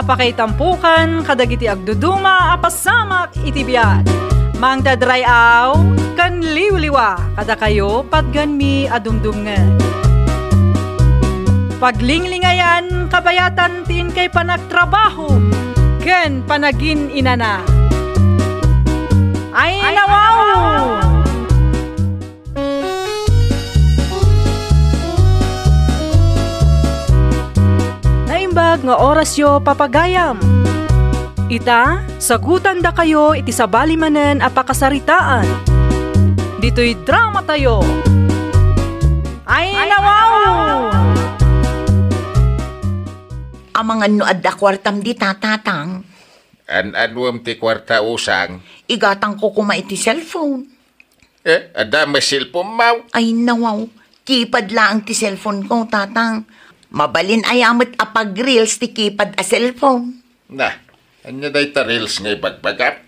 apakay tampukan, kadagiti agduduma, apasamak itibiyat. Mang dadrayaw, kan liwliwa, kada kayo patgan mi adumdumngan. Paglinglingayan, kabayatan tin kay panagtrabaho, ken panagin inana. Ay nawaw! Naimbag nga oras yo papagayam. Ita, sagutan da kayo iti sabali manen apakasaritaan. Dito'y drama tayo. Ay nawaw! Amang ano adda kwartam di tatatang. An-anwam ti kwarta usang. Igatang ko kuma iti cellphone. Ada may cellphone mau. Ay nawaw, kipad lang ti cellphone ko, tatang. Mabalin ayamat apag-reels ti kipad a cellphone. Na, anya day ta reels ngay bagbagap?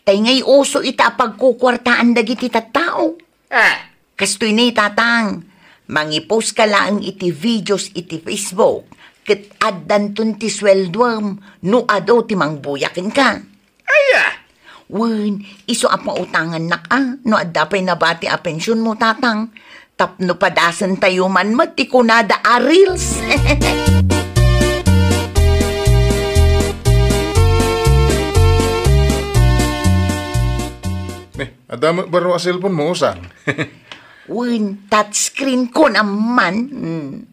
Tay ngay uso ita pagkukwartaan dagiti tattao. Kastoy ni tatang, mangipost ka lang iti videos iti Facebook. Ket addan tun ti sweldoam, no ado ti mangbuyakin ka. Wen, iso apa utangan nak no adda pa'y nabati a pensyon mo, tatang. Tapno padasan tayo man ti kunada a reels. Adamot baro a cellphone mo, usang. Wen, touchscreen ko naman.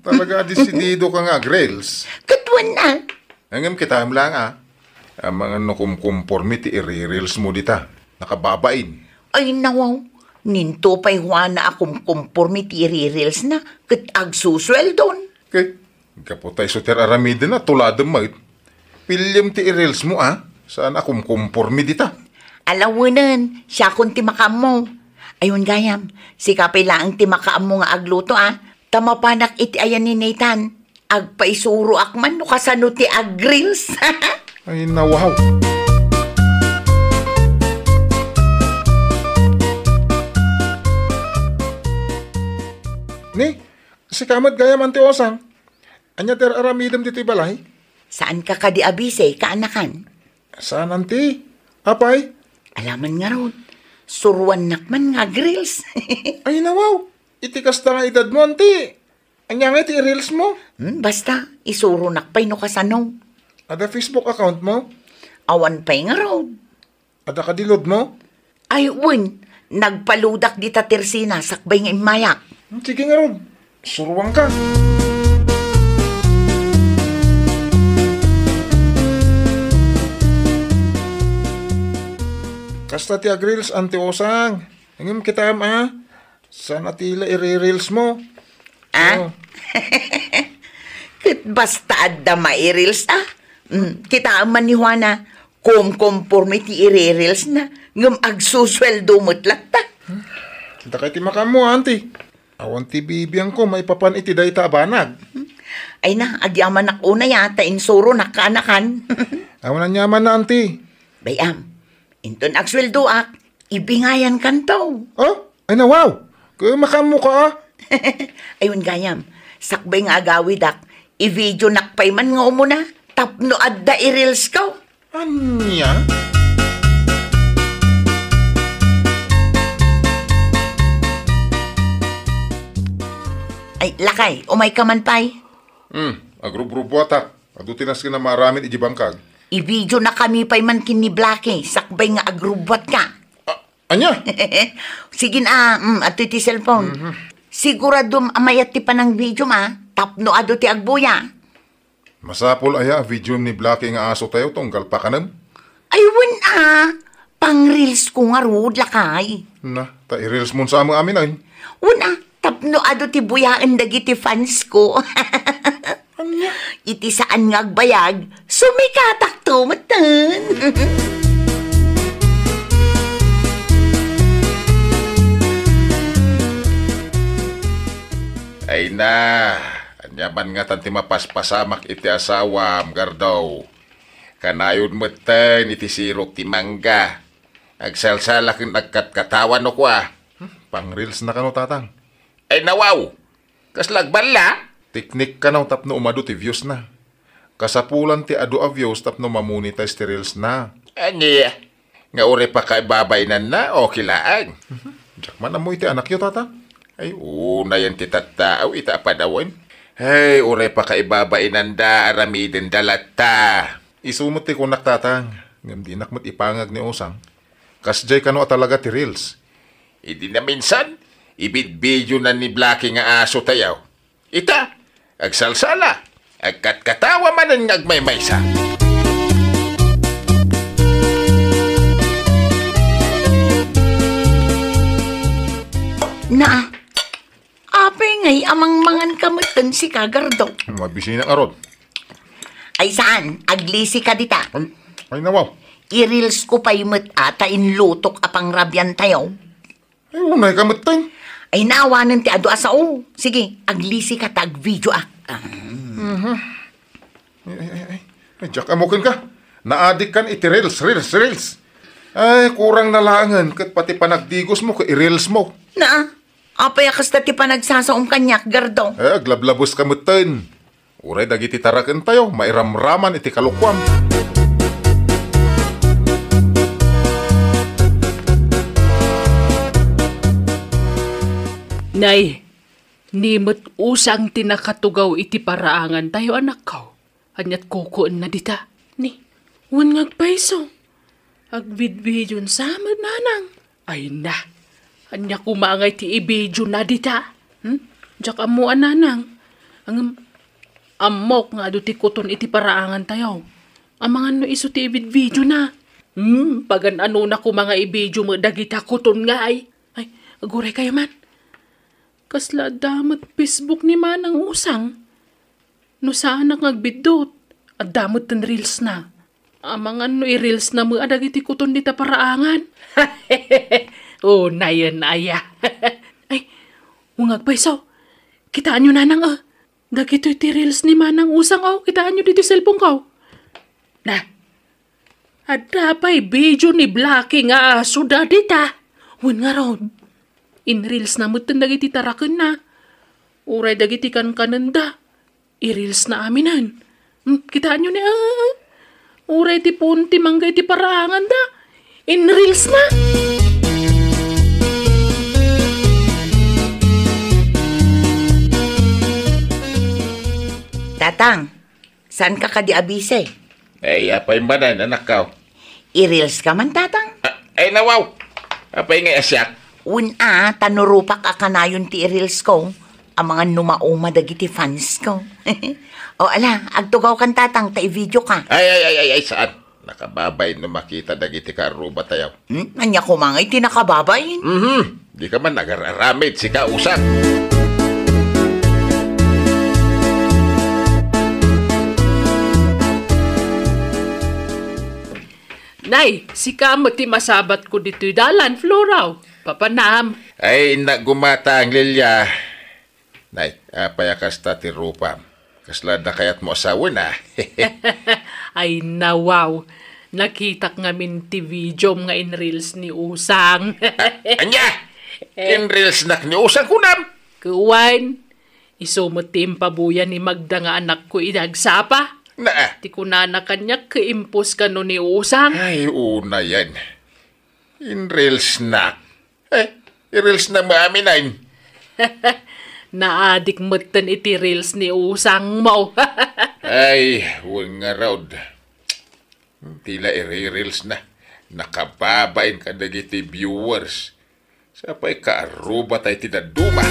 Talaga desidido ka nga, Grails. Katwan na. Hanggang kita lang ang mga nakumkumpormity i-reels mo dita. Nakababain. Ay nawaw, ninto pa'y na akong kumpormity i-reels na kat agsusweldon. Okay. Kapotay so ter aramida na tuladam mo. Pilyam ti i-reels mo, Saan akong kumpormi dita? Alawanan, siya kung timaka mo. Ayun gayam, si kapay lang ti makaam nga agluto Tamapanak iti ayan ni Nathan. Agpaisuro akman no kasano ti agrills. Ay nawaw. Ni, si kamat gayam anti osang. Anya ter aramidam dito balay? Saan ka kadi abise, kaanakan? Saan anti? Apay? Alaman nga ron. Suruan nakman nga grills. Ay nawaw, itikas ta nga edad mo, anti. Anya nga iti reels mo? Basta, isuro nakpay no kasano. Ada Facebook account mo? Awan pa'y nga ron. Ada kadilod mo? Ay, win, nagpaludak di ta tersina, sakbay nga imayak. Sige nga ron, suruan ka. Kasta ti agreels anti osang. Hangim kita Sana tila i-reels mo. Kat basta adda ma-reels kita man ni Juana, conformity i-reels na, ngam agsusweldo mo't lakta. Kita kay ti makam mo, auntie. Awan ti bibiyang ko, may papan iti day tabanag. Ay na, agyaman ak una yata, insuro nakanakan. Awan na nyaman na, auntie. Bayam, inton agsweldo ak, ibingayan kanto. Oh, ay na wow. Kaya makam mo ka Ayun gayam, sakbay nga agawid ak, i-video nakpay man nga umuna, tapno adda i-reels ko. Anya? Ay, lakay, umay ka man pay. Agrubrubo atak. Adutinas ka na maramin ijibangkag. I-video na kami pay man kini Blackie, sakbay nga agrubot ka. Anya? Sige na, ato ti cellphone. Siguradum amayat ti panang video tapno ado ti agbuya. Masapol aya video ni Blackie nga aso tayo tunggal pa kanam. Ayun pang-reels ko nga rod lakay. Na, ta-reels mo sa amang amin ay. Una, tapno ado ti buyaan dagiti fans ko. Anya? Iti saan nga agbayag, sumikatak tumatan. Ay na, anyaman nga tanti mapaspasamak iti asawam, gardaw. Kanayon mo ten iti sirok ti mangga. Agsalsalak yung nagkatkatawan o kwa. Pang-reels na ka no, tatang. Ay nawaw, kaslagbal la. Teknik ka na tapno umado ti views na. Kasapulan ti adu a views tapno mamonetize ti reels na. Anya, nga uri pa kay babaynan na o kilaan. Diyak man amoy ti anak yo, tata. Ay, una yan ti tattao, ita pa dawan. Ay, uri pa kay babaynan da, aramidin dalata. Isumot ti kunak tatang. Ngam di nakmat ipangag ni Usang. Kasjay kano talaga ti reels. Idi na minsan, ibid-video na ni Blacky nga aso tayaw. Ita, agsalsala, agkatkatawa manan ng agmaymaysa. Na, apay ngay amang mangan kamutan si Kagardo. Mabisi na arod. Ay saan? Aglisi ka dita. Ay nawaw. I-reels ko pa imot ata inlutok apang rabyan tayo. Ay unay kamutan. Ay naawanan ti adu asao. Sige, aglisi ka tag video Ay, Jack, amukin ka. Naadik kan iti reels. Ay, kurang nalangan. Kat pati panagdigos mo, i-reels mo. Na, apay akas ti pa nagsasaom kanyak, Gardo. Eh, aglablabos kamutan. Uray dagiti taraken tayo, mairamraman iti kalukwam. Nay, nimot usang tinakatugaw iti paraangan tayo anak ko. Anyat kukuan na dita. Ni, wan ngagpaiso. Agvidvidyon samad nanang. Ay na, anya kumangay ti ibidyo na dita. Diyak amuan nanang. Ang amok nga do ti kuton iti paraangan tayo. Amangan no iso ti ibidvidyo na. Pagan ano na kumanga ibidyo mo dagita kuton nga ay. Ay, aguray kayo man. Kasla damat Facebook ni Manang Usang. No saan nagbidot. At damot ten reels na. Amangan no i-reels na mo adagiti kuton dita paraangan. Oh, nayan aya. Ay, ungag paisaw. Kitaan nyo nanang Dagito iti reels ni Manang Usang kitaan nyo dito cellphone ko. Na, ada pa'y video ni Blacky nga suda dita. Wan nga ron. In reels na mo dagiti taraken na. Uray dagiti kan kananda. I-reels na aminan. Kitaan nyo ni uray ti punti manggay ti paraangan da. In reels na. Tatang, saan ka kadiabise? Ay, apay manan, anak ka. I-reels ka man, tatang? Ay, nawaw. Apay nga asyak. Tanurupak akanayon ti i-reels ko. Ang mga numauma dagiti fans ko. O ala, agtugaw kan tatang, ta-video ka. Ay, saan? Nakababay no makita dagiti karuba tayaw. Anya kumangay, tinakababay. Di ka man nagararamid si kausap. Nay, si kamot ti masabat ko dito dalan, Floraw. Papanam. Ay, nagumata ang Lilya. Nay, payakas ta ti rupa. Kaslad na kayat mo asawa na. Ay, nawaw. Nakitak ngamin ti video nga in reels ni Usang. Anya! In reels nak ni Usang kunam. Kuwan, isumot ti impabuyan ni Magda nga anak ko idagsapa. Na. Ti kunana kanya kaimpos ka no ni Usang. Ay, una yan. In reels nak. I-reels na maaminain. Naadik matan iti reels ni Usang mo. Ay, huwag nga raod. Tila i-reels na. Nakababain ka dagiti viewers. Sapay kaaruba tayo tinaduma.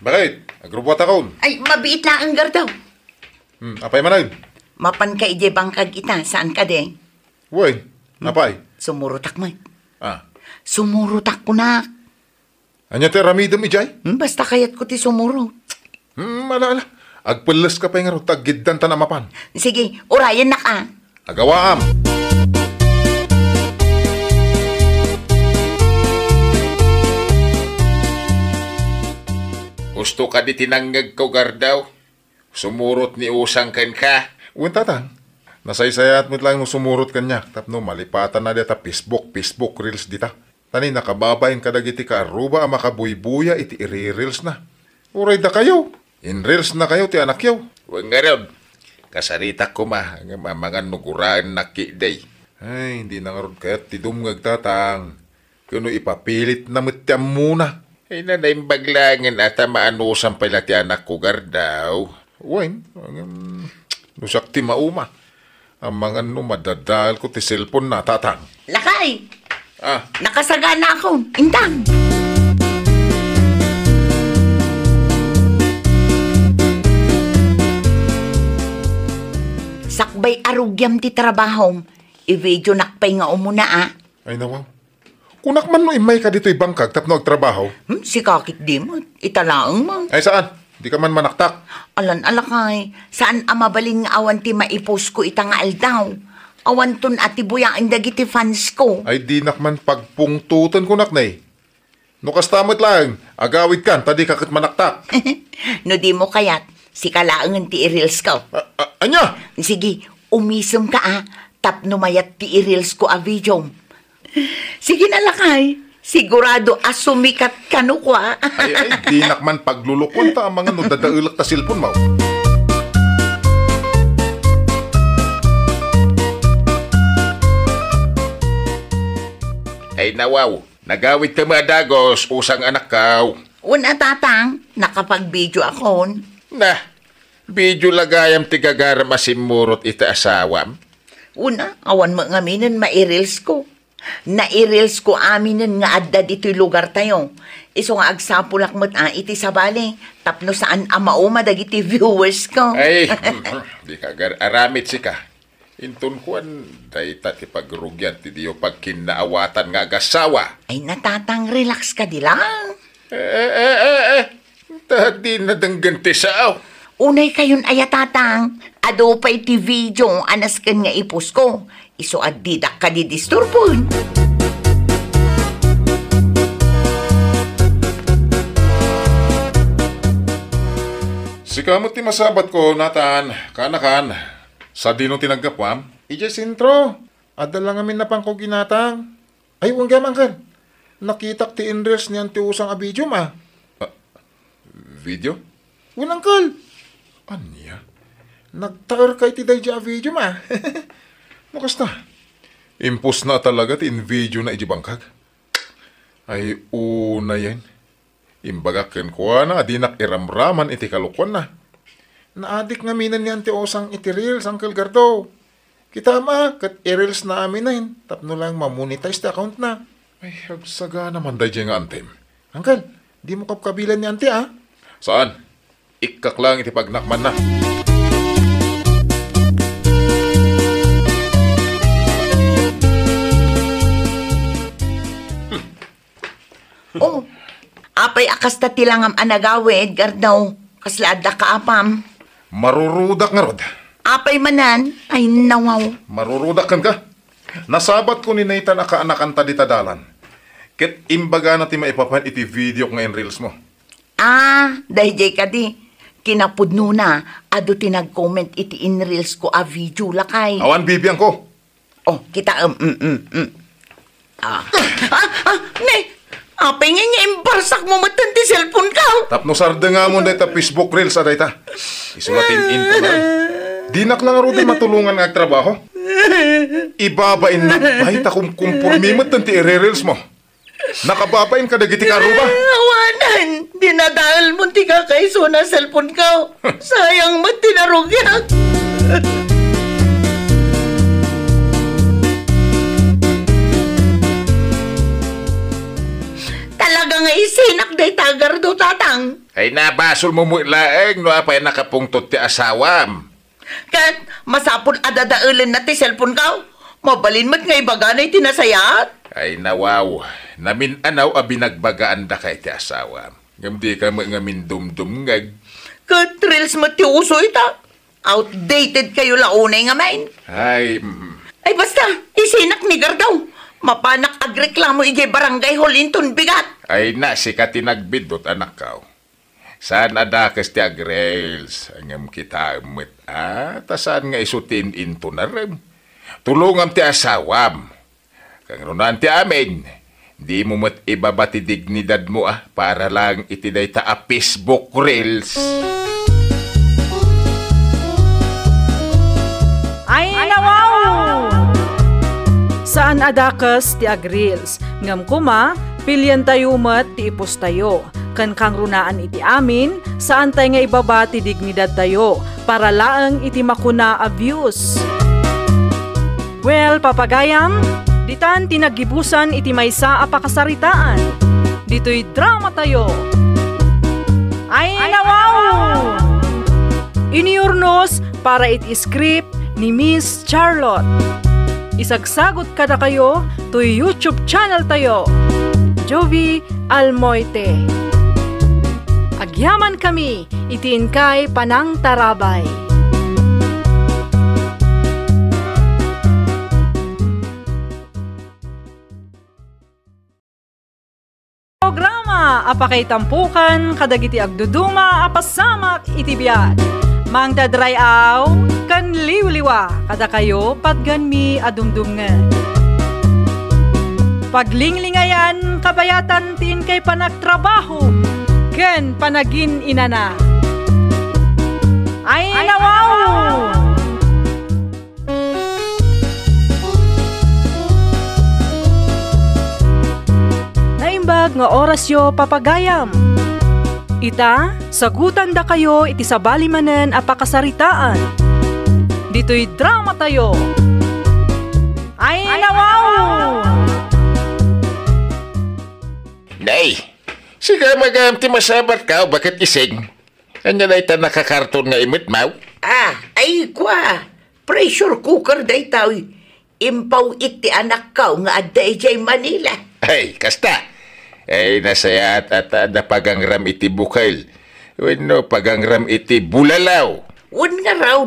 Bakit? Agrupot akon. Ay, mabiit lang ang gardaw. Apay manay. Mapan ka ije bangkag ita, saan ka de? Uy, apay. Sumurutak mo. Ah. Sumurutak ko na. Anya te ramidem ijay? Basta kayat ko ti sumurot. Ala. Agpeles ka pa nga ro, tagiddan ta na mapan. Sige, urayan na ka. Agawaam. Gusto ka di tinanggag ko, Gardaw? Sumurot ni Usang ken ka. Uwan tatang. Nasaysayat mo lang sumurot kanya. Tapno malipatan na dita Facebook reels dita. Tani nakababayin ka dagiti ka aruba ang makabuybuya iti i-reels na. Uray da kayo. In-reels na kayo ti anak yaw. Huwag nga rin. Kasarita ko mga nuguraan na kiday. Ay, hindi na nga ron kaya't ti dumngag tatang. Kuno ipapilit na matyam muna. Ay na naimbaglangan at maanusan pala ti anak ko gardaw. Wain, nusak ti mauma. Ang mga madadal ko ti cellphone na tatang. Lakay! Ah, Nakasaga na ako. Indang! Sakbay arugyam ti trabaho. I-video nakpay nga umuna Ay nawaw. Kunak man no imay ka dito'y bangkag tapno agtrabaho. Si kakit di mo. Italaang mo. Ay saan? Di ka man manaktak. Alan alakay. Saan amabaling nga awan ti maipos ko itangal daw. Awan ton ati buyain dagiti fans ko. Ay di nakman pagpungtutan kunak na eh. No kastamot lang. Agawid kan, tadi kakit manaktak. No di mo kayat. Si kalaangan ti i-reels ko. Anya? Sige, umisum ka tapno mayat ti i-reels ko video. Sige na lakay. Sigurado asumikat ka no kwa. Ay, di nakman paglulukon ta ang mga no dadaulak ta silpon mo. ay nawaw. Nagawid ka madagos, usang anak kaw. Una tatang, nakapag-video akon. Na, video lagayam tigagaram asimurot ita asawam. Una, awan mo ngaminin ma-i-reels ko. Na-i-reels ko aminin nga adda dito'y lugar tayo. Iso nga agsapulak mo't iti sabali. Tapno saan amauma dagiti viewers ko. Ay, di ka aramit si ka. Intun kuan, day tati pagrugyan ti diyo pagkinaawatan nga agasawa. Ay natatang relax ka di lang. Tadi na dangganti sao. Unay kayon ayatatang. Ado pa iti video anas kan nga ipos ko. Iso adidak ka di disturbon. Sikamot ti masabat ko, Nathan. Kanakan. Sa dinong tinagkapwam. Ije sintro. Adal lang amin na pangko ginatang. Ay, huwag gamang kan. Nakitak ti inres niyan ti usang a video ma. Video? Unang kal. Anya? Nagtaar kay ti day a video ma. Makas na. Impus na talaga ti in video na ijibangkag. Ay, una yan. Imbagakin ko na, adinak iramraman iti kalukwan na. Naadik nga minan ni Auntie Osang iti reels, Uncle Gardo. Kita ma, kat i-reels na amin na yun. Tapno lang mamonetize the account na. Ay, hagsaga naman day nga antem. Uncle, di mo kapkabilan ni Auntie Saan? Ikkak lang iti pagnakman na. Oh, apay akas ta tilangam anagawid, Gardaw. Kaslada ka apam. Marurudak nga rod. Apay manan, ay nawaw. Marurudak kan ka. Nasabat ko ni Nathan na kaanakan ta di tadalan. Ket imbaga na ti maipapan iti video ngayon reels mo. Dahil ka di. Kinapudno na, ado tinag-comment iti in reels ko a video lakay. Awan bibiyang ko. Oh, kita Ne! Apay nga niya imbarsak mo matan ti cellphone ka. Tapno sarda nga mo dahil ta Facebook reels aday ta. Isulatin into na rin. Dinak lang aro di matulungan nga trabaho. Ibabain na bahay ta kumpormimot ng ti reels mo. Nakababain ka dagiti ka ba? Awanan, dinadahal mo ti ka kayso na cellphone ka. Sayang mo tinarugyak. Talaga nga isinak day tagar do tatang. Ay nabasol mo mo ilaeng no apay nakapungtot ti asawam. Kat masapon adadaulan na ti cellphone ka. Mabalin mo't nga ibaganay tinasayat. Ay nawaw, namin anaw a binagbagaan da kay ti asawam. Ngamdi ka mga mindumdumngag. Kat reels mo ti uso ita. Outdated kayo launay nga main. Ay, Ay basta, isinak ni Gardaw. Mapanak agreklamo ije barangay Holinton bigat. ay na si ka tinagbidot anak kaw. Saan adakas ti agrels? Angam kita met tasaan nga isutin into na rin. Tulungam ti asawam. Kang runan ti amin. Di mo mat ibabati dignidad mo para lang itiday ta a Facebook Reels. Ay nawaw! Saan adakas ti agreels? Ngam kuma, pilyan tayo mat ti ipos tayo. Kan kang runaan iti amin, saan tayo nga ibaba ti dignidad tayo para laang iti makuna abuse. Well, papagayam, ditan tinagibusan iti maysa a pakasaritaan. Dito'y drama tayo. Ay nawaw! Iniurnos para iti script ni Miss Charlotte. Isagsagot kada kayo to YouTube channel tayo, Jovi Almoite. Agyaman kami, itiin kay Panang Tarabay. Programa apakay tampukan kadagiti agduduma apasamak iti biag. Mangdadrayaw kan liwliwa kada kayo patganmi adumdumngan. Paglinglingayan kabayatan tin kay panagtrabaho ken panagin inana. Ay nawaw! Naimbag nga oras yo papagayam. Ita, sagutan da kayo iti sabali manen a pakasaritaan. Dito'y drama tayo. Ay nawaw! Nay, sige magam ti masabat ka, bakit ising? Anya na ita nakakarton nga imit maw? Ay kwa. Pressure cooker day tao. Impaw iti anak ka nga adda ijay Manila. Ay, kasta. Ay, nasayat at napagangram iti bukal. Wano, pagangram iti bulalaw. Wan nga raw.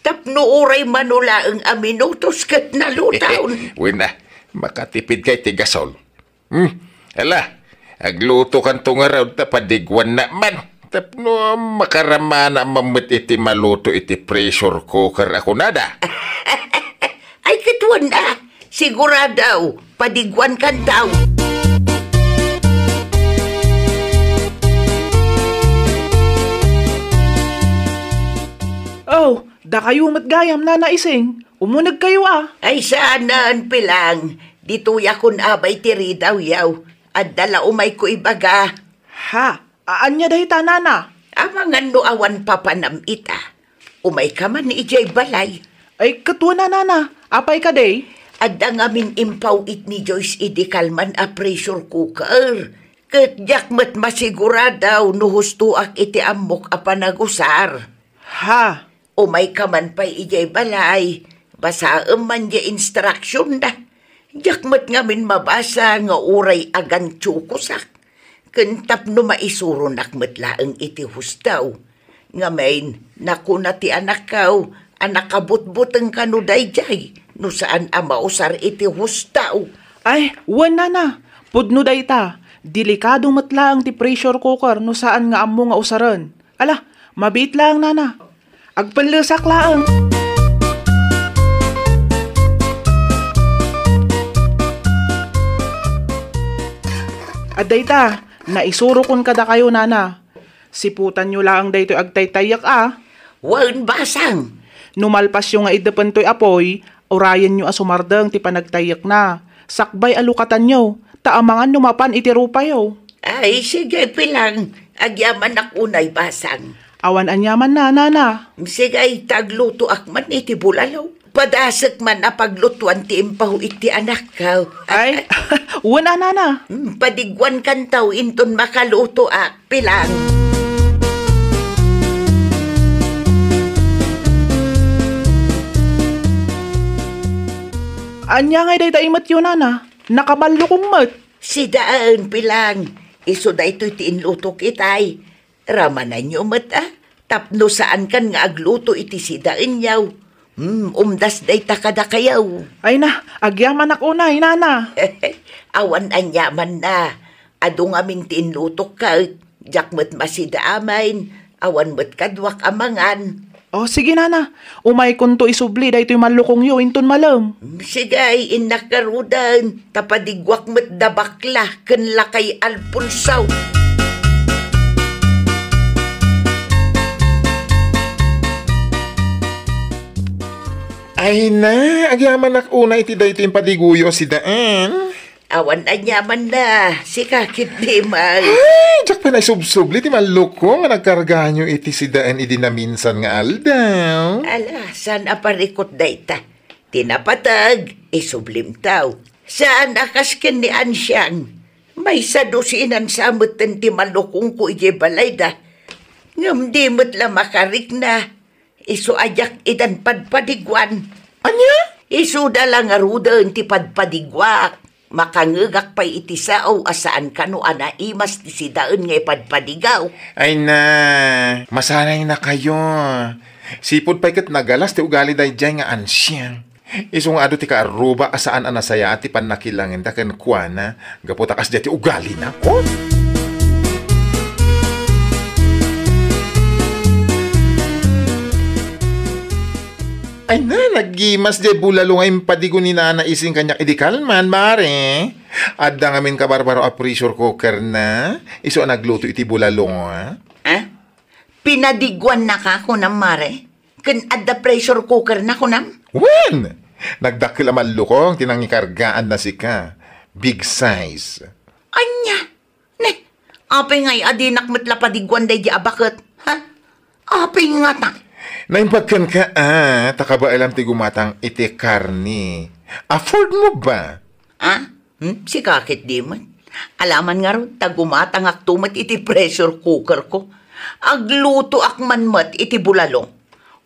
Tapno oray manula ang aminutos kat nalutaon. Wina, makatipid kay tigasol. Ala, agluto kan to nga raw tapadigwan na man. Tapno makarama na mamit iti maluto iti pressure cooker ako nada. Ay katuan na. Siguradaw, padigwan kan daw. Oh, da kayo matgayam na naising. Umunag kayo Ay saan pilang. Dito yakon abay tiri daw yaw. At dala umay ko ibaga. Ha? Aanya dahi tanana? Amangan no awan papanam ita. Umay ka man ijay balay. Ay katwa na nana. Apay ka day? At ang amin impaw it ni Joyce idikalman a pressure cooker. Kat yakmat masiguradaw no hustuak iti amok a panagusar. Ha? Umay ka man pa'y ijay balay. Basa man ya instruction da. Yakmat ngamin mabasa nga uray agan tsukusak. Kentap no maisuro nakmat laang iti hustaw. Ngamin, naku na ti anak kaw, anak kabut-buteng kanu dayjay, no saan amausar iti hustaw. Ay, wan nana. Pudno day ta. Delikado matlaang ti pressure cooker no saan nga amo nga usaran. Ala, mabit lang nana. Agpanlusak laang. Aday ta, naisuro kon kada kayo nana. Siputan nyo laang daytoy agtaytayak Wan basang. Numalpas yung nga idapan to'y apoy, orayan nyo asumardang ti panagtayak na. Sakbay alukatan nyo, taamangan numapan iti rupayo. Ay, sige pilang. Agyaman akunay basang. Awan anyaman na, nana. Sige, tagluto akman iti bulalaw. Padasak man na paglutuan ti impaw iti anak ka. Ay, wana nana. Padigwan kantaw inton makaluto pilang. Anya ngay day taimat yun, nana. Nakabalo kong mat. Si daan pilang. Iso da ito'y tiinluto kitay. Ramanan nyo mat Tapno saan kan nga agluto iti si daan yaw. Umdas day takada kayaw. Ay na, agyaman ako na, nana. Awan anyaman na. Ado nga ming tiinluto ka. Jak mat masida amain. Awan mat kadwak amangan. Oh, sige nana. Umay kunto isubli da ito'y malukong yo inton malam. Sigay, inakarudan, tapadigwak met da bakla, kenla kay Alpunsaw. Ay na, agyaman una iti da ito yung padiguyo si Daan. Awan anyaman na, si kakit di man. Ay, jak pa na subsubli ti malukong nga nagkarga nyo iti si Daan idinaminsan nga aldaw. Ala, saan aparikot da ita? Tinapatag, isublim taw. Saan akasken ni Ansyang? May sadusinan sa amutan ti malukong ko ije balay da. Ngam di mo't la makarik na. Isu ajak idan padpadigwan. Anya? Isu dalang arudan ti padpadigwak. Makangagak pa iti sao asaan kano anaimas ti sidaan nga ipadpadigaw. Ay na, masanay na kayo. Sipod pa ikat nagalas ti ugali day dyan nga ansyang. Isong ado ti kaaruba asaan anasaya ti panakilangin da kan kuana. Gaputakas dyan ti ugali na ko. Ay na, nagimas di bulalo ngayon padigo ni Nana ising kanyak idikalman, mare. Adda ngamin ka barbaro a pressure cooker na. Iso nagluto iti bulalo nga. Pinadigwan na ka kunam, mare? Kan adda pressure cooker na kunam? Wen! Nagdakil amal lukong tinangikargaan na sika. Big size. Anya? Ne, apay ngay adinak matla padigwan day di abakot. Ha? Apay nga ta. Naimpagkan ka, takaba alam ti gumatang iti karni. Afford mo ba? Si kakit di man. Alaman nga ron, tagumatang aktumat iti pressure cooker ko. Agluto akmanmat iti bulalong.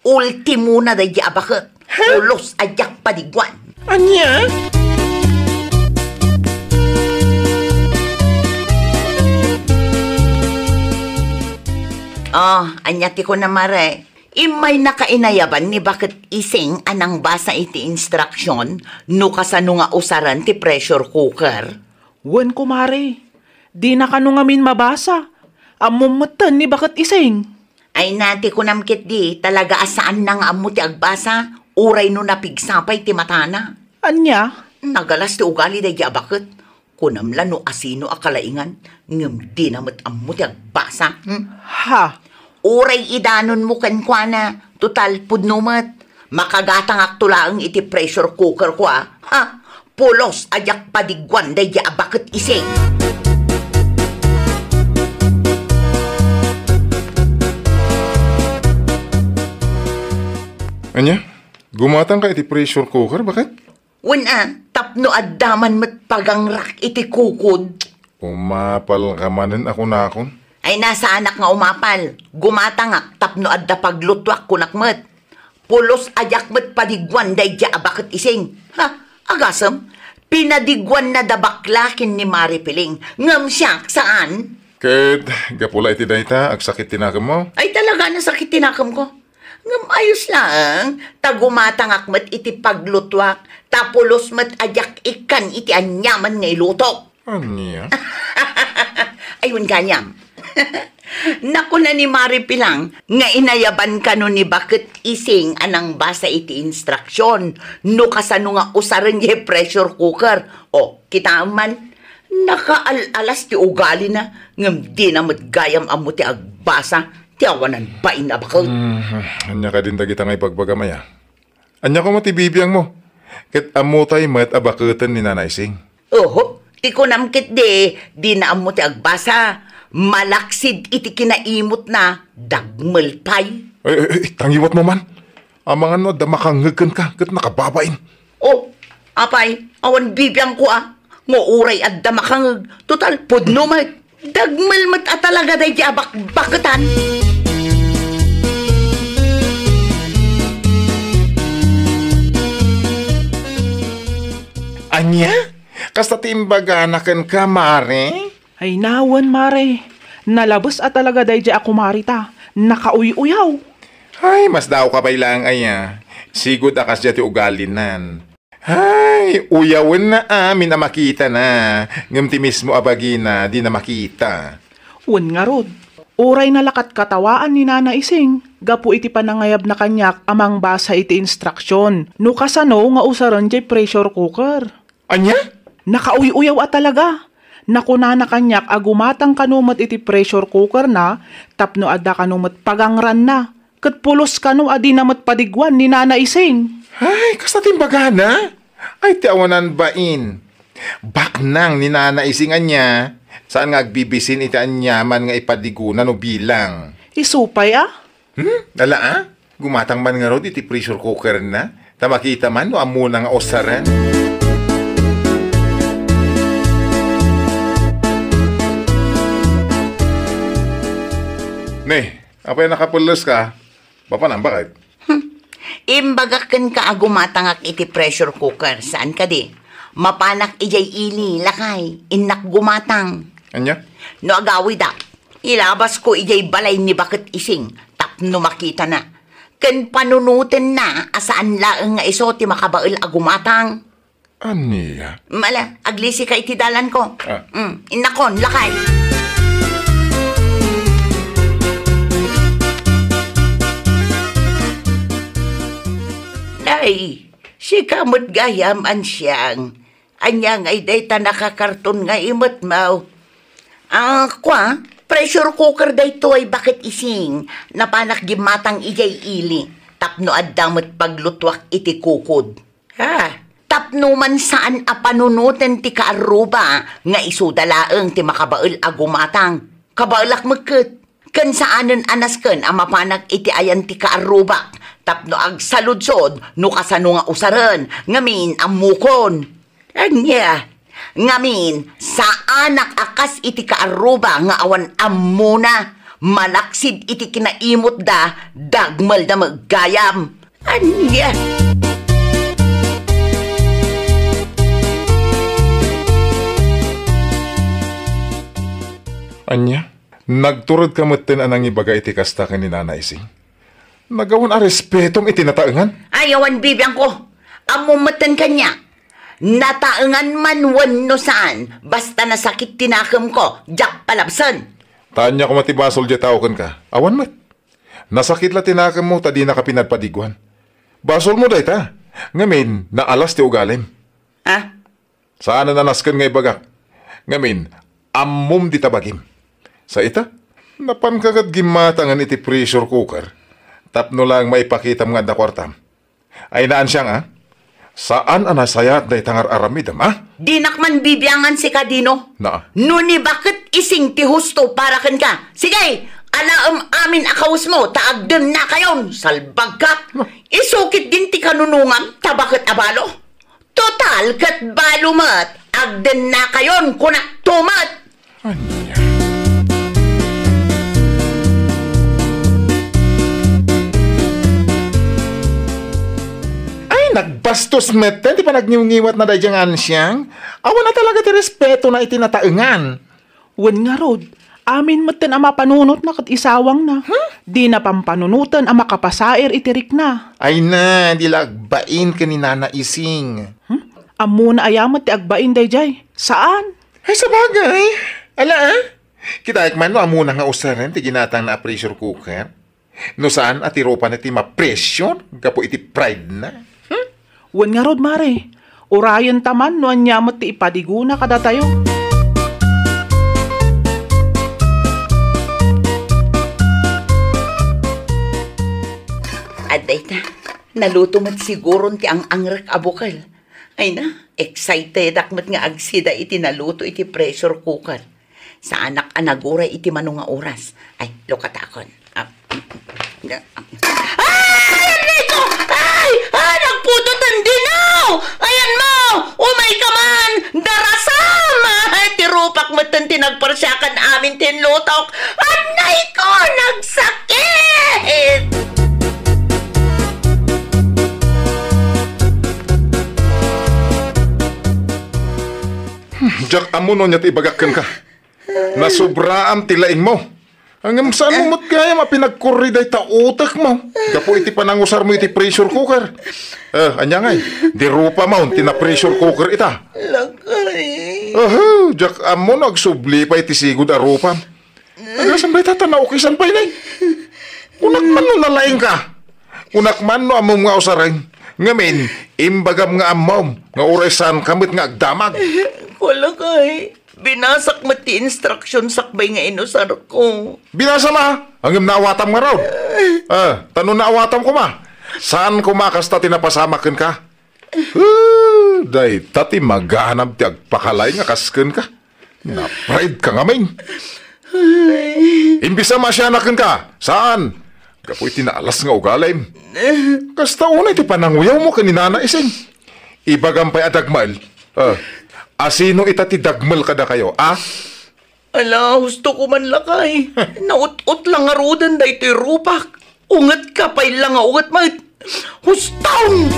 Ultimo na day abakot. Ulos ajak padigwan. Anya? Anyati ko na mare. Imay nakainayaban ni bakit ising anang basa iti instruction no kasano nga usaran ti pressure cooker? Wen kumare. Di na kano nga min mabasa. Amumutan ni bakit ising. Ay nati ko namkit di talaga asaan na nga amo ti agbasa. Uray no napigsapay ti matana. Anya? Nagalas ti ugali day bakit. Kunamla no asino akalaingan. Ngam di namat amo ti agbasa. Ha? Uray idanon mo kankwana, total pudnumat. Makagatang aktulaang iti pressure cooker ko ha. Pulos ajak padigwan day bakit ising. Anya? Gumatang ka iti pressure cooker, bakit? Tapno addaman mat pagangrak iti kukod. Umapal ka manin ako na akon. Ay nasa anak nga umapal. Gumatangak tapno adda paglutwak kunakmet. Pulos ajak met padigwan day bakit ising. Agasam, pinadigwan na dabaklakin ni Mari Piling. Ngam siya, saan? Ket, gapula iti dayta, agsakit tinakam mo. Ay talaga nasakit tinakam ko. Ngam ayos lang. Tagumatangak met iti paglutwak. Tapulos met ajak ikan iti anyaman nga iluto. Anya? Ayun kanyam. Naku na ni Mari Pilang, nga inayaban ka no ni bakit ising anang basa iti instruction, no kasano nga usaran ye pressure cooker. Kita man, nakaalalas ti ugali na, ngam di na matgayam amo ti agbasa, ti awanan ba inabakal. Anya ka din dagita nga ipagbagamaya. Anya ko mo ti bibiyang mo, ket amutay mat abakutan ni Nanay Sing. Ti ko namkit di na amo ti agbasa. Malaksid iti kinaimot na dagmal pay. Ay, tangiwat mo man. Amangan no, damakangagkan ka, kat nakababain. Apay, awan bibiyang ko Ngo uray at damakangag. Total, pudno mat. Dagmal mat at talaga day bakatan. Anya? Kasta timbaganakan ka, mare? Ay nawan mare. Nalabas at talaga day ako marita. Nakauy-uyaw. Ay, mas daw ka pa ilang aya. Sigod akas dyan ti ugalinan. Ay, uyawan na amin na makita na. Ngam ti mismo abagina, di na makita. Wen nga rod. Uray na lakat katawaan ni Nana Ising, gapu iti panangayab na kanyak amang basa iti instruction. No kasano nga usaran jay pressure cooker. Anya? Nakauy-uyaw at talaga. Nakuna na kanyak agumatang kanumat iti pressure cooker na, tapno adda kanumat pagangran na. Kat pulos kanu adi namat padigwan ni Nana Ising. Ay, kastating bagana. Ay, tiawanan bain. Baknang ni Nana Isingan niya. Saan nga agbibisin iti anyaman nga ipadigunan o bilang? Isupay Dala Gumatang man nga rod iti pressure cooker na. Tamakita man no amuna nga osaran. Apa yung nakapulos ka? Papanang, bakit? Imbagakan ka agumatangak iti pressure cooker. Saan ka di? Mapanak ijay ili, lakay. Inak gumatang. Anya? No agawi da. Ilabas ko ijay balay ni Bakit Ising. Tapno makita na. Ken panunutin na asaan laeng nga iso ti makabail agumatang. Aniya? Mala, aglisi ka iti dalan ko. Inakon, lakay. Ay, si kamot gayam an siyang. Anyang ay dayta nakakarton nga imot mau. Pressure cooker dayto ay Bakit Ising. Napanak gimatang ijay ili. Tapno addamot paglutwak iti kukod. Tapno man saan apanunutin ti kaaruba nga isudalaeng ti makabail agumatang. Kabailak magket. Kan saanen anas ken amapanak iti ayan ti kaaruba. Tapno ag saludsod no kasano nga usaran. Ngamin amukon. Anya. Ngamin, sa anak akas iti kaaruba nga awan amuna, malaksid iti kinaimot da, dagmal da maggayam. Anya? Anya? Nagturod ka matin anang ibaga iti kastakan ni Nana Ising? Nagawan a respetom iti nataengan? Ayawan bibiyang ko, amumatan kanya. Nataengan man no saan, basta nasakit tinakam ko, jak palabsan. Tanya ko matibasol di taukan ka. Awan mat. Nasakit la tinakam mo, tadi nakapinadpadiguan. Basol mo day ta. Ngamin, naalas ti ugalim. Saan na nanaskan nga ibagak? Ngamin, ammum di tabagim. Sa ita, napankagat gimatangan iti pressure cooker. Tapno lang maipakitam nga da kwartam. Ay naan siyang Saan anasayat day tangar aramidam, Dinakman bibiyangan si Kadino. Nuni Bakit Ising ti husto para kan ka. Sige, alaam amin akaus mo, taagdem na kayon, salbag ka. Isukit din ti kanunungan, tabakit abalo. Total, kat balumat, agden na kayon, kunak tumat. Anya? Nagbastos meten, di pa nagngiwat na dayang siyang. Awan na talaga ti respeto na itinataengan. Wan nga rod, amin meten ang mapanunot na kat isawang na. Di na pampanunutan ang makapasair itirik na. Ay na, di lagbain ka ni Nana Ising. Amo na ayamat ti agbain dayjay. Saan? Ay sa bagay. Ala kita ikman no amo na nga usaran ti ginatang na pressure cooker. No saan at iropa na ti ma-pressure, kapo iti pride na. Wan nga rod, mare. Urayan taman no anyamat ti ipadiguna kada tayo. Aday ta, naluto mat siguro ti ang angrek abukal. Ay na, excited akmat nga agsida iti naluto iti pressure cooker. Sa anak anagura iti manong nga oras. Ay, lukatakon. Rico! Nagpututan din Ayan mo! Umay ka man! Darasama! Tirupak mo tanti nagparsyakan amin tinlutok. Anay ko! Nagsakit! Jak amo no niya ti ibagakan ka. Nasubraam tilaing mo. Hanggang saan mo kaya mapinagkurri day ta utak mo? Kapo iti panangusar mo iti pressure cooker. Anya ngay, di rupa mo, tina-pressure cooker ita. Lagay. Jak amo nagsubli pa iti sigod a rupa. Agasan ba'y tatanaw kisan pa inay? Unak man no nalaing ka. Unak man no amom nga usarang. Ngamin, imbagam nga amom. Nga urasan kamit nga agdamag. Wala kay. Binasak mo ti instruction sakbay nga inusar ko. Binasa ma. Hanggang naawatam nga raw. Tanong naawatam ko ma. Saan ko makasta tinapasamakin ka? Day, tati maghanap ti agpakalay nga kasken ka. Na-pride ka nga main. Imbisa masyanakin ka. Saan? Kapoy tinaalas nga ugalay. Kasta unay ti pananguyaw mo kaninana ising. Ibagampay adagmal. Asino itati dagmal kada kayo, Ala, gusto ko man lakay. Naut-ut lang nga rodan da ito'y rupak. Ungat ka pa'y lang nga ungat mat. Hustang!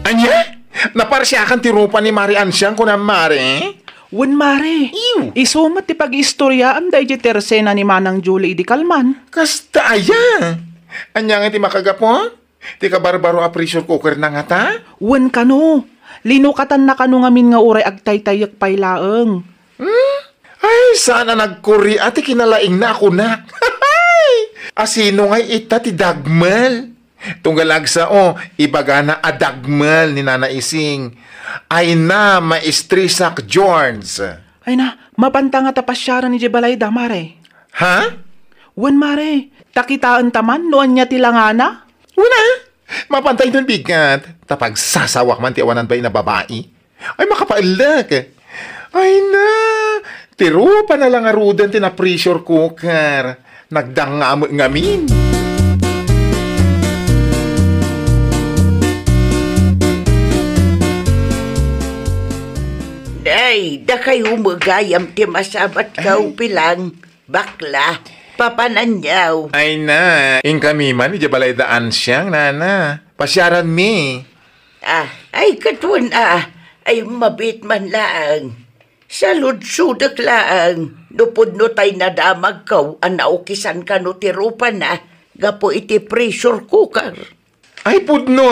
Anya? Naparsyakan ti rupa ni Mari Ansyang ko na Mari? Wen mare, isumat ti pag-istoryaan da iti tersena ni Manang Julie di Kalman. Kasta aya. Anya nga ti makagapo? Ti kabarbaro appreciate cooker na nga ta? Wen kano, linukatan na kano ngamin nga uray agtay-tayak pay laeng. Ay, sana nagkuri ati kinalaing na ako na. Asino nga ita ti dagmal? Tunggalag sa ibagana adagmal ni Nana Ising. Ay na, maestrisak Jones. Ay na, mapanta nga tapasyaran ni Jebalayda, mare. Ha? Wen mare, takitaan taman noan niya tilangana? Wala. Mapantay nun bigat. Tapag sasawak man ti awanan ba'y na babae. Ay makapailag. Ay na, tiro pa na lang arudan ti na pressure cooker. Nagdangam ngamin. Day, da kayo magayam ti masabat ka pilang. Bakla, papananyaw. Ay na, kami man, ijabalay daan siyang, nana. Pasyaran mi. Ay katun ay mabit man laang. Sa ludsudak laang, nupod no tay nadamag kaw, anaukisan ka no tirupan na, gapo iti pressure cooker. Ay pudno,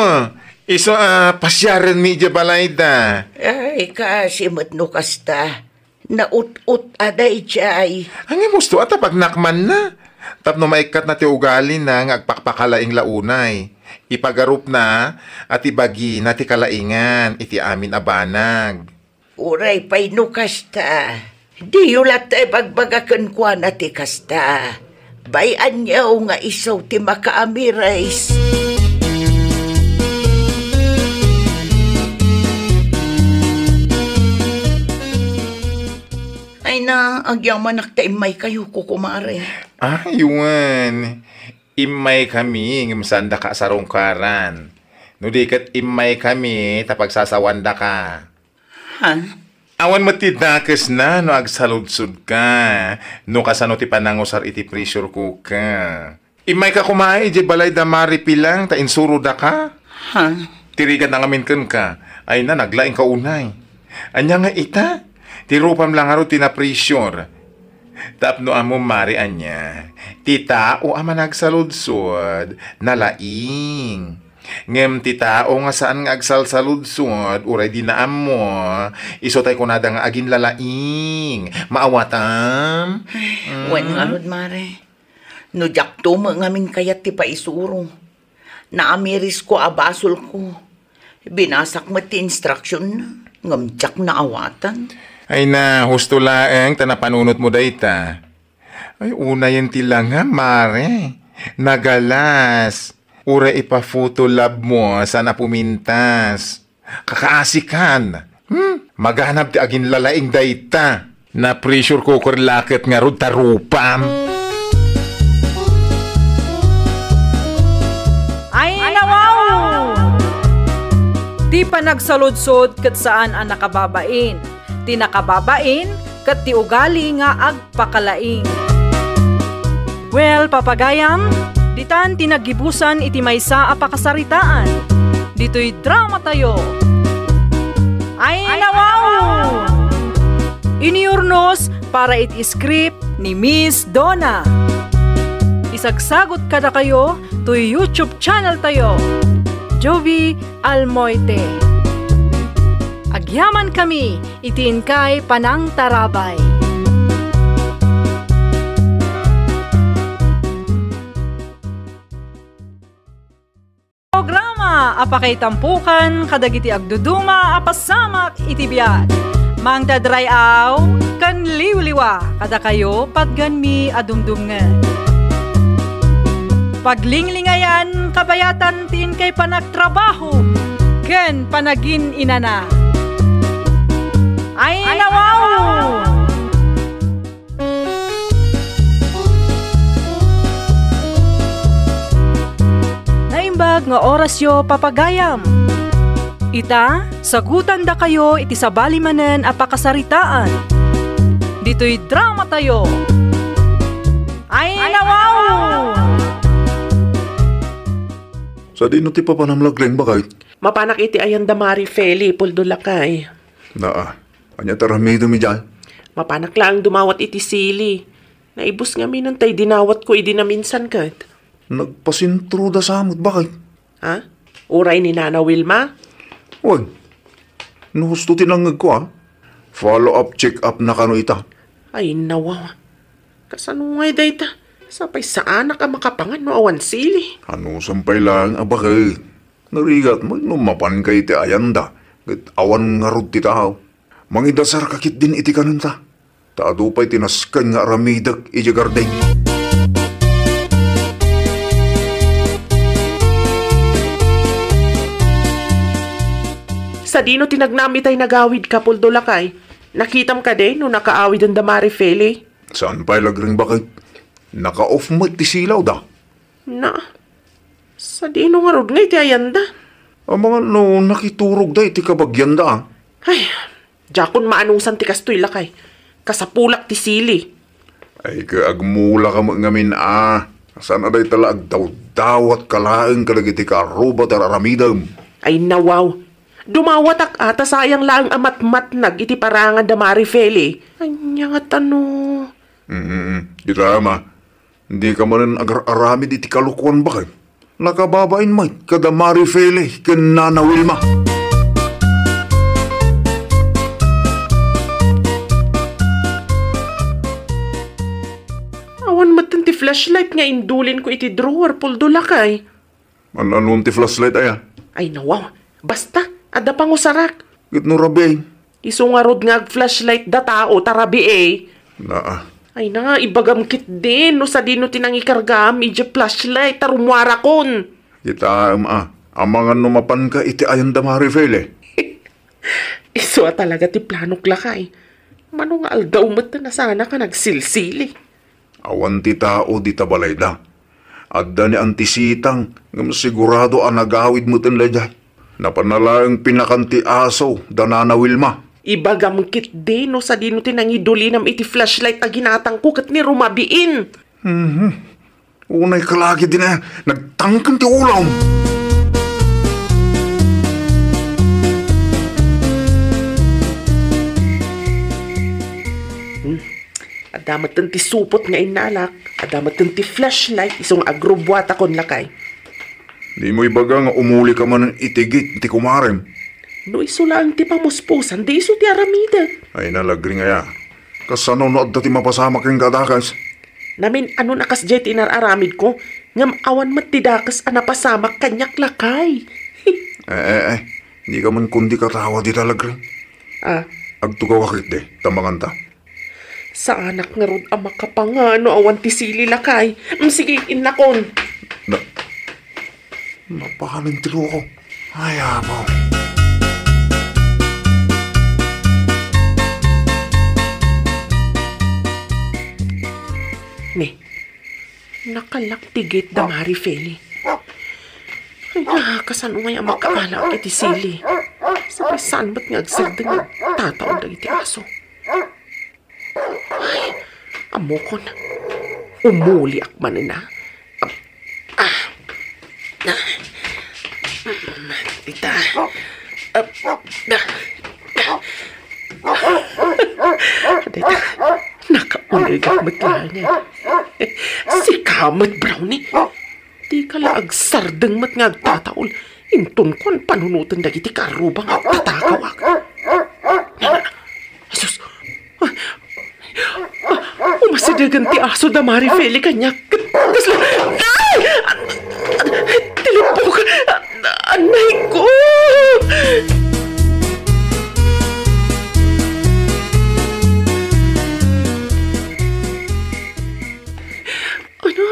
iso pasyaran mi ijabalay da. Ay kasimot no kasta, naut-ut aday chay. Ang gusto at pag nakman na. Tapno maikat na ti ugali na ng agpakpakalaing launay. Ipagarup na at ibagi na ti kalaingan iti amin abanag. Uray pay no kasta. Di yulat ay bagbagakan kwa na ti kasta. Bayan niyaw nga isaw ti makaamirais. Ay na, agyaman naktaimay kayo kukumare. Ayun. Imay kami, ngamsanda ka sa rungkaran. No di kat imay kami, tapag sasawanda ka. Ha? Awan matidakas na, no agsaludsud ka. No kasano ti panangusar iti pressure cooker. Imay ka kumay, di balay da maripilang, ta insuro da ka. Ha? Tirigan na ngamin ka. Ay na, naglaing ka unay. Anya nga ita? Tirupam lang aro tina-pressure. Tapno amo mari anya. Tita o ama nagsaludsod, nalaing. Ngem tita o nga saan nga agsalsaludsod, uray dinaam mo. Isotay ko nada nga agin lalaing. Maawatam. Wen nga rod, mare. No jakto mo ngamin kayat ti paisuro. Naamiris ko abasol ko. Binasak mo ti instruction na. Ngamjak na awatan. Ay na, husto laeng, tanapanunot mo dayta. Ay, una yan tilang nga, mare. Nagalas. Ura ipa-photo lab mo, sana pumintas. Kakaasikan. Maghanap ti agin lalaing dayta. Na pressure cooker lakit nga rod tarupam. Ay nawaw! Di pa nagsaludsod kat saan ang nakababain. Ti nakababain kat ti ugali nga agpakalaing. Well, papagayam, ditan tinagibusan iti maysa a pakasaritaan. Dito'y drama tayo. Ay nawaw! Iniurnos para iti script ni Miss Donna. Isagsagot kada kayo to YouTube channel tayo. Jovi Almoite. Agyaman kami, itiin kay Panang Tarabay. Programa apakay tampukan kadagiti agduduma apasamak itibiyat. Mang dadrayaw kan liwliwa kada kayo patganmi adumdumngan. Paglinglingayan kabayatan tin kay panagtrabaho ken panagin inana. Ay nawaw! Naimbag nga orasyo papagayam. Ita, sagutan da kayo iti sabali manen apakasaritaan. Dito'y drama tayo. Ay nawaw! Sa di no ti papanamlagreng bakay? Mapanak iti ayan damari Feli, puldulakay. Naa, anya taramido mi dyan. Mapanak lang dumawat iti sili. Naibus nga minantay dinawat ko idi na minsan kat. Nagpasintro da samot bakay? Ha? Uray ni Nana Wilma? Uy, nuhusto tinangag ko Follow-up, check-up na kano ita. Ay nawaw. Kasanungay da ita. Sapay sa anak ang makapangan no awan sili. Ano sampay lang bakay? Narigat mo lumapan kay iti ayanda. Kat awan nga rod ti tao. Mangidasar kakit din iti kanunta. Taado pa'y tinaskan nga ramidag iti gardeng. Sa dino tinagnamit ay nagawid ka, puldulakay. Nakitam ka din no nakaawid ang damari Feli. Saan pa'y lagring bakit? Naka-off mo ti silaw da. Na, sa dino nga rod nga iti ayanda. Ang mga no nakiturog da iti kabagyan da. Ay, jakon maanusan ti kastoy lakay. Kasapulak ti sili. Ay kaagmula ka ngamin Saan aday tala agdaw-dawat kalaeng kalagiti ka aruba tararamidam. Ay nawaw. Dumawatak ata sayang lang amat-mat nag iti parangan damari Feli. Ay nga tano. Di rama. Hindi ka manan agar-aramid iti kalukuan bakay. Nakababain may kadamari Feli ken Nana Wilma. Awan matan ti flashlight nga indulin ko iti drawer puldulakay. Anong ti flashlight aya? Ay nawaw. Basta, ada pang usarak. Git no rabi. Isungarod nga flashlight da tao tarabi Naa. Ay na, ibagamkit din no sa dino tinangikargam iti flashlight tarumwara kon. Kita amangan numapan ka iti ayan damari Feli. Iso talaga ti planok lakay. Manong aldaw mo't na sana ka nagsilsili. Awan ti tao di tabalay da. Adda ni antisitang ngam sigurado nagawid mo tin ladya. Napanalaang pinakanti aso da Nana Wilma. Ibagamkit din no sa dino tinangidulinam iti flashlight na ginatang ko kat ni rumabiin. Unay kalagi din nagtangkan ti ulam. Adamat ti supot nga inalak. Adamat ti flashlight isong agrobwata kon lakay. Di mo ibaga nga umuli ka man itigit ti kumarem. No iso lang ti pamuspusan, di iso ti aramida. Ay nalagri nga kasano no adda ti mapasama kang kadakas. Namin ano nakas jet inararamid ko, ngam awan matidakas anapasamak kanyak lakay. Hindi ka man kundi katawa di talagri. Agtugaw akit de, tambangan ta. Sa anak nga rod ang makapangano awan ti sili lakay. Sige, inakon. Napahalang tilo ko. Ay, abaw. Ne, nakalaktigit damari Feli. Ay, nakakasan mo ngayon makakala iti sili. Sabay saan ba't nga agsagda nga tataon na iti aso? Ay, amokon. Umuli akman na. Tita. Tita, nakauligat matlahan niya. Si Kamat Brownie. Di ka laag sardeng mat nga agtataol. Intun kon panunutan dagiti karubang at tatakawag. Sus, umasidagan ti aso da Marifeli kanya. Kasla, ay! Tilipok, anay ko! Ano,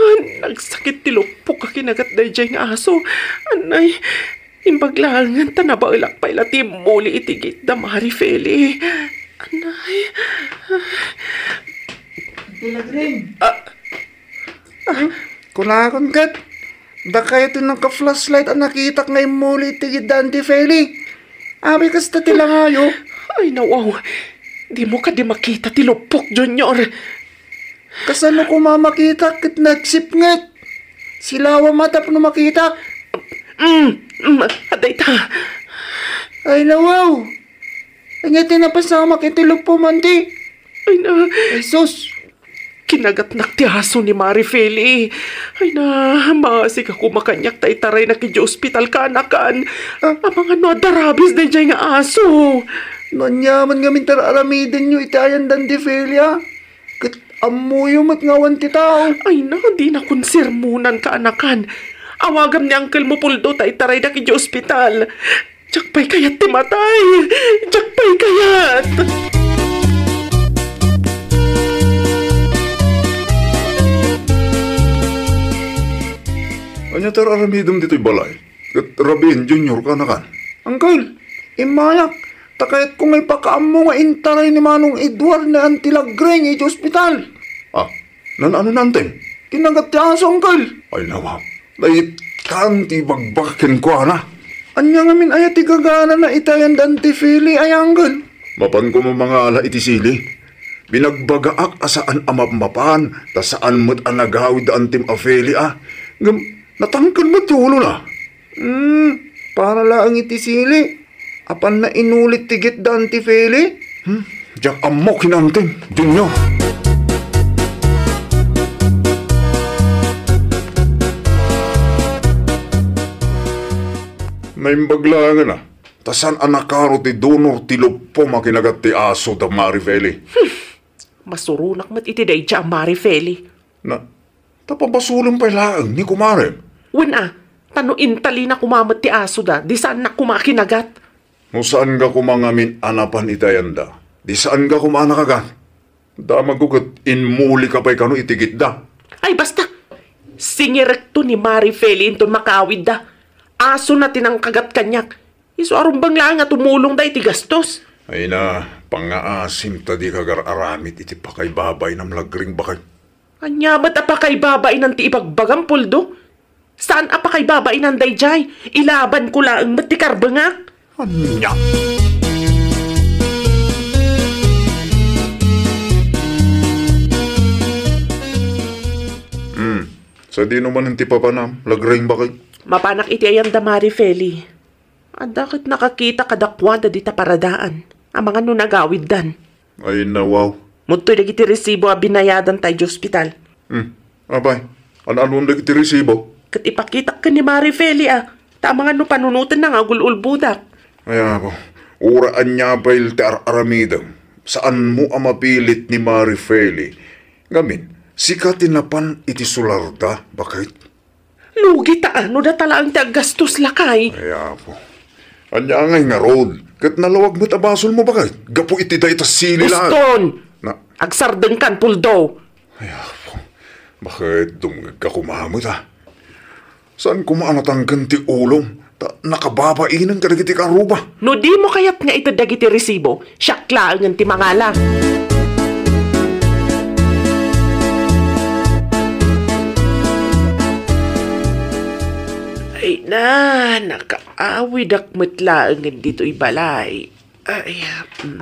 nagsakit tilupok ka kinagat da dyan nga aso. Anay, imbaglangan ta na ba ilak pa ilati muli itigit da Marifeli. Anay. Kulakon kat. Da kayo ito ng ka-flashlight ang nakitak ngay muli tigid Dante Feli. Abi kasta tilangayo. Ay, nawaw. Di mo ka di makita tilupok, Junior. Kasano ko mamakita kit nagsipnget. Silawa matap no makita. Aday ta. Ay nawaw. Angiti na pasama kitilog po mandi. Ay na. Ay sus. Kinagat naktihaso ni Marifeli. Ay na, maasik ako makanyak ta itaray na kidyo ospital ka anakan. Ang mga no darabis na dyan nga aso. Nanyaman nga mintar aramidin nyo itayan dan di Felia. Kit amuyo mat ngawan ti tao. Ay na, di na konsermunan ka anakan. Awagam ni Uncle mo puldo ta itaray na kidyo ospital. Jakpay kayat timatay. Jakpay kayat. Anya tar aramidom dito'y balay. Kat Rabin Junior ka na kan. Uncle, imayak. Takayat ko ngay pakaamo nga intaray ni Manong Edward na antilagreng iti ospital. Ah, ano nantem? Kinagat ti aso, Uncle. Ay nawa, dahit kanti bagbakin ko na. Anya nga min ayat igagana na itayan Dante Feli ay Uncle. Mapan ko mo mga ala iti sili. Binagbagaak asaan amapapan, ta saan mo't anagawid antim afeli natangkad mo tulo na. Para lang iti sili. Apan na inulit tigit Dante Feli. Diyak amok hinantim, Junior. Naimbaglangan na. Tasan anakaro ti donor ti lupo makinagat ti aso da Marifeli. Masurunak mat iti day dyan Marifeli. Na, tapabasulan pa ilaang ni kumarem. Wala, tanuin tali na kumamat ti aso da, di saan na kumakinagat. No saan ka kumangamin anapan itayanda? Di saan ka kumanakagat? Damagugat inmuli ka pa'y kano itigit da. Ay basta, singirekto ni Marifeli inton makawid da. Aso na tinangkagat kanyak. Iso arumbang lang nga tumulong da iti gastos. Ay na, pangaasim ta di kagar-aramit iti pakaybabay ng lagring bakay. Anya ba't apakay babain ng ti ibagbagang puldo? Saan apakay babain ng dayjay? Ilaban ko lang ba't ti karbangak? Anya? Sa di naman ti papanam, lagring bakay. Mapanak iti ayam da Marifeli. Adakit nakakita kadakwan da dita paradaan. Ang mga nunagawid dan. Ay nawaw. Mutoy lagi ti resibo a binayadan tayo hospital. Abay, ano lagi ti resibo? Kat ipakita ka ni Marifeli Ta mga no panunutan na nga gululbudak. Ay ako, uraan niya bail ti aramidang. Saan mo ang mapilit ni Marifeli? Gamin, sikatin na pan iti sularda, bakit? Lugi ta ano da talaang ti aggastos lakay. Ay ako, anya ngay nga road. Kat nalawag mo't abasol mo bakit? Gapo iti da itas sili lang. Guston! Na, Agsardeng kan puldo. ay ako, bakit dumagag ka kumamot Saan kumaanatang ganti ulong? Nakababainan ka na giti karuba. No di mo kayat nga ito dagiti resibo, syakla ang ti mangala. Ay na, nakaawid akmatla ang dito ibalay. Ay,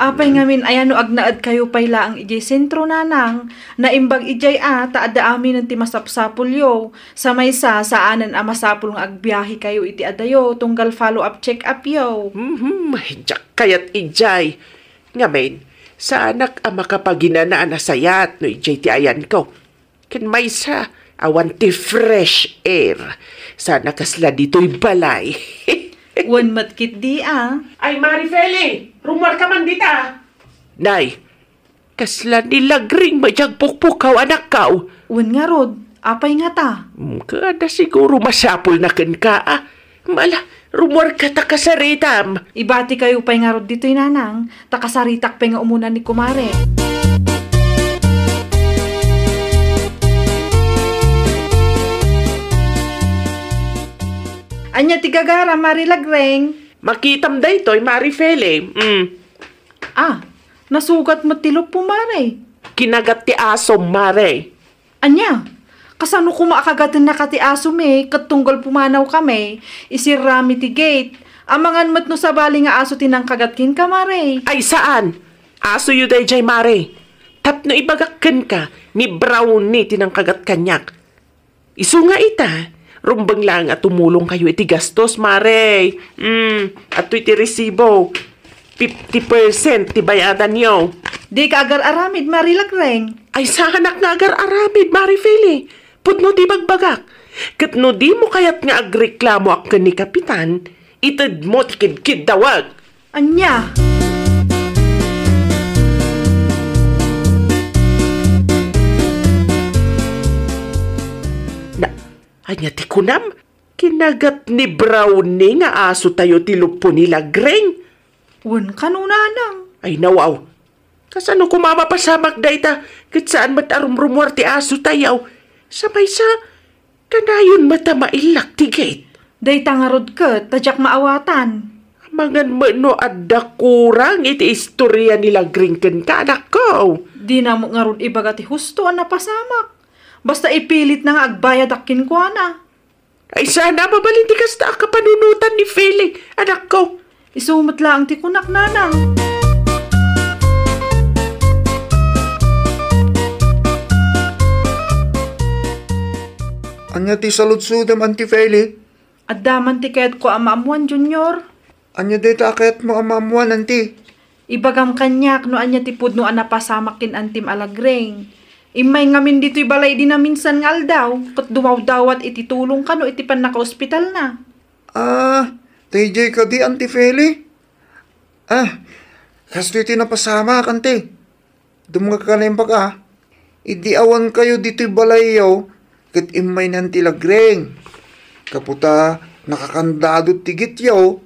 Apay ngamin ayano agnaad kayo payla ang ijay sentro nanang, naimbag ijay taada amin ng timasapsapul yo, sa maysa saanan masapul nga agbiyahe kayo iti adayo, tunggal follow-up check-up yo. Mahidyak kayat ijay. Ngamin, sa anak ang makapaginanaan na sayat no ijay ti ayan ko. Kan may sa awan ti fresh air. Sana kasla dito'y balay. Wan matkit di Ay, Marifeli! Rumor ka man dita! Nay, kasla nilagring majag pukpukaw anak kao. Wen nga rod, apay nga ta. Kada siguro masapol na ken ka Mala, rumor ka ta kasaritam. Ibati kayo pay nga rod dito'y nanang, takasaritak pay nga umunan ni kumare. Anya tigagara, Mari Lagreng. Makitam da ito'y Marifele. Nasugat mo tilop po, Mare. Kinagat ti asom, Mare. Anya, kasano kumaakagatin na kati asom katunggal pumanaw kami, isirami ti gate. Amangan mat no sa bali nga aso tinang kagatkin ka, Mare. Ay, saan? Aso yu day jay, Mare. Tapno ibagakken ka, ni Brownie tinang kagat kanyak. Isu nga ita, rumbang lang at tumulong kayo iti gastos, Mare. At iti resibo. 50% ti bayadan nyo. Di ka agar-aramid, Mari Lagreng. Ay, sahanak nga agar-aramid, Marifele. Putno di bagbagak. Katno di mo kayat nga agreklamo ak ni Kapitan, itad mo tikid-kid dawag. Anya? Anya ti kunam, kinagat ni Brownie nga aso tayo ti lupo ni Lagreng. Wen kanunanang. Ay nawaw, kasano kumama pa sa magdayta, kat saan matarumrumwar ti aso tayaw. Sabay sa, kanayon mata mailak ti gate. Day tangarod ka, tadyak maawatan. Mangan mo no adda kurang iti istorya ni Lagreng ken ka anak ko. Di na mo nga rod ibaga ti husto na pasamak. Basta ipilit na nga agbayad akin ko na. Ay sana mabalinti kasta kapanunutan ni Feli, anak ko. Isumot lang ti kunak nanang. Anya ti saludsudam anti Feli? Addaman ti kayat ko amamuan, Junior. Anya di takayat mo amamuan anti? Ibagam kanyak no anya ti pudno anapasamakin antim Alagreng. Imay ngamin dito'y balay din na minsan ngal daw, kat dumaw-dawat iti tulong ka no iti pan naka-ospital na. TJ ka di anti Feli? Kasto iti napasama kanti. Dumagak ka na yung baka. Idi awan kayo dito'y balay yaw, kat imay nanti Lagreng. Kaputa, nakakandado tigit yaw,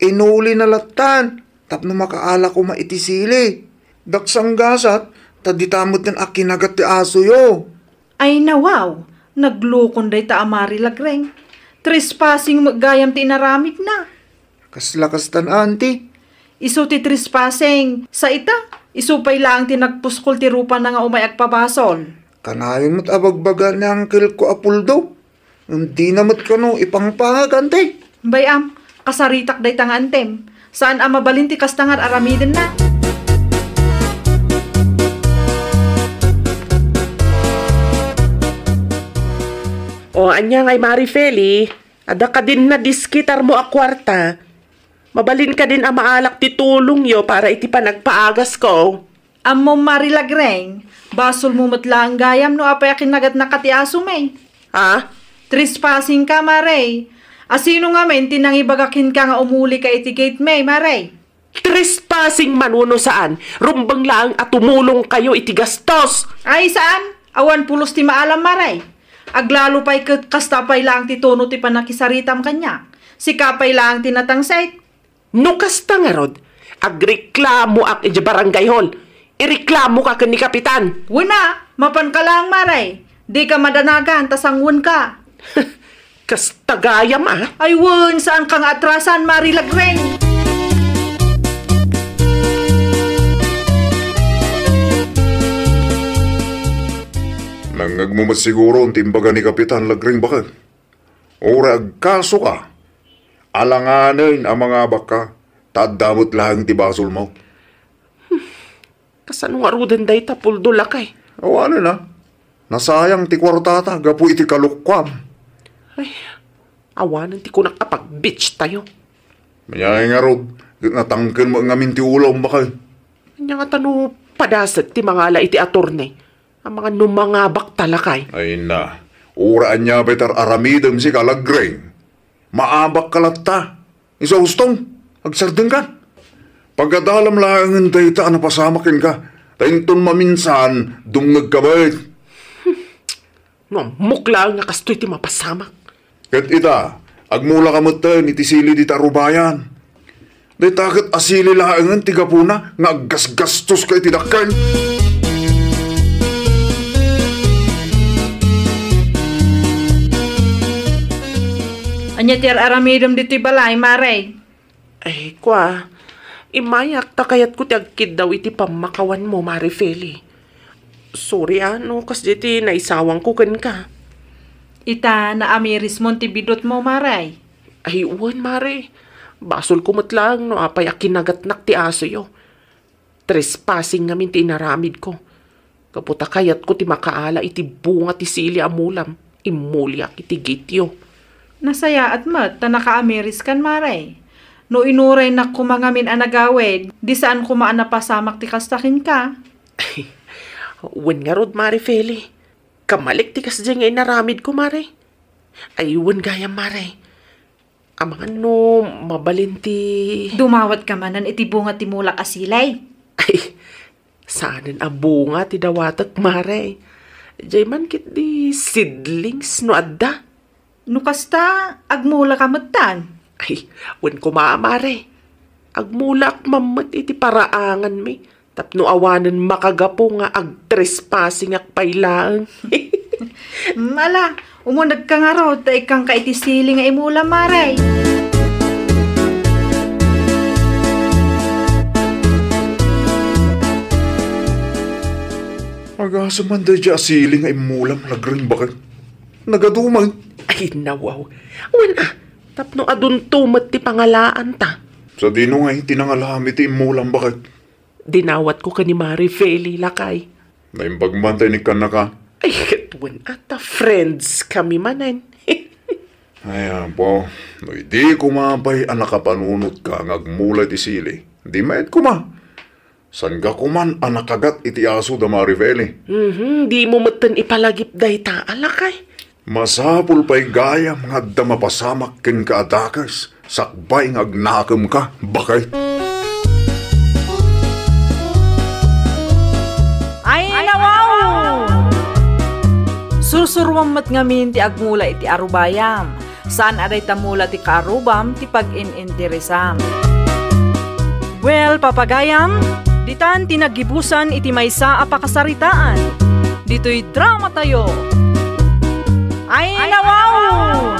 inuli na latan, tapno makaala ko maitisili. Daksang gasat, taditamot ng akinagat ti aso yo. Ay nawaw, naglukon day ta Mari Lagreng. Trespassing magayam ti inaramid na. Kaslakas tan anti. Isu ti trespassing, sa ita, isupay lang ti nagpuskol ti rupa na nga umay agpabasol. Kanayon mo't abagbaga ni Uncle ko Apuldo. Hindi namat ka no ipangpangag anti. Bayam, kasaritak day tanga antem. Saan ang mabalinti kastangar aramiden na? O anya ngay Marifeli, ada ka din na diskitar mo a kwarta. Mabalin ka din ang maalak ti tulong yo para iti panagpaagas ko. Ammo Mari Lagreng, basol mo matlang gayam no apay akinagat na katiaso may. Ha? Trespassing ka, Mare. Asino nga men, tinang ibagakin ka nga umuli ka iti gate may, Mare. Trespassing manuno saan? Rumbang lang at tumulong kayo iti gastos. Ay, saan? Awan pulos ti maalam, Mare. Aglalo pa'y kastapay lang ti tono ti panakisaritam kanya. Si kapay lang ti natangsay. No kasta nga rod, agreklamo ak iti barangay hall. Ireklamo ka ni Kapitan. Wala, mapan ka lang, Mare. Di ka madanagan, tasangwan ka. Kastagayam Ay wun, saan kang atrasan, Mari Lagreng? Nangagmamat siguro ang timbaga ni Kapitan Lagreng baka. Ora agkaso ka. Alanganin ang mga baka. Tadamot lang ti basol mo. Kasano nga ruden day tapuldo lakay? Awanan na. Nasayang ti kwartata, gapu iti kalukwam. Ay, awanan ti ko nakapag-bitch tayo. Mayay nga rod, natangkin mo ngamin ti ulaw bakay. Kanya nga tano padasat ti mga ala iti atorne. Ang mga numangabak talakay. Ay na, uraan niya betar aramidam si Kalagreng. Maabak kalata. Isa hustong, agsardeng ka. Pagkadalam lang ang dayta na pasamakin ka. Tainton maminsan, dumngag ka ba? Mukla nga kastoy ti mapasamak. Kat ita, agmula ka matan, itisili di tarubayan. Dayta kat asili lang tiga puna, nga aggasgastos ka itidakkan. Anya tir aramidom dito'y balay, Maray. Ay, kwa. Imayak ta kayat ko ti agkid daw iti pamakawan mo, Marifeli. Sorry kas diti naisawang ko kan ka. Ita na amiris mo ti bidot mo, Maray. Ay, uwan, Mare. Basol ko matlang no apay akinagatnak ti aso yo. Trespassing ngamin ti inaramid ko. Kaputa kayat ko ti makaala iti bunga ti sili amulam. Imulyak iti gityo. Nasaya at mat, ta naka-amiris kan, Maray. No inuray na kumangamin anagawid, di saan kumaan na pasamak ti kastakin ka. Uwan nga rod, Marifeli. Kamalik ti kas dyan nga inaramid ko, Mare. Ay, uwan gaya, Mare. Amangan no, mabalinti. Dumawat ka manan iti bunga ti mulak asilay. Ay, saanan ang bunga ti dawatak, Mare. Diyay man kit di seedlings no adda. No kasta, agmula ka matan. Ay, wan ko maamare. Agmulak mamat iti paraangan mi. Tapno awanan makagapo nga agtrespassing ak pailang. Mala, umunag ka nga ro, ta ikang kaitisili nga imula, Maray. Agasaman da dya asili nga imulam lagring bakit. Nagadumag. Ay, nawaw. Wan tapno adun tumat ti pangalaan ta. Sa dino nga tinangalami ti imulam bakit. Dinawat ko ka ni Marifeli, lakay. Naimbagmantay ni kanaka. Ay, katwan ata friends kami manan. Ayan po, no hindi kumabay ang nakapanunot ka ngagmula ti sili. Di maed kuma. San ka kuman ang nakagat iti aso da Marifeli. Di mo matan ipalagip day ta, alakay. Masapul pa'y gaya mga damapasamak ken kaadakas. Sakbay ng agnakam ka, bakay. Ay, nawaw! Sursurwam mat ngamin ti agmula iti arubayam. Saan aday tamula ti kaarubam ti pag-in-interesam. Well, papagayam, ditan tinagibusan iti maysa a pakasaritaan. Dito'y drama tayo. Ay, nawaw!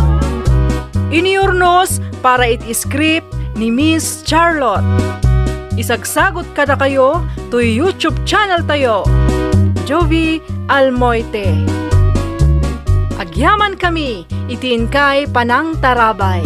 Iniurnos para it-script ni Miss Charlotte. Isagsagot kada kayo to YouTube channel tayo. Jovi Almoite. Agyaman kami, itiin kay Panang Tarabay.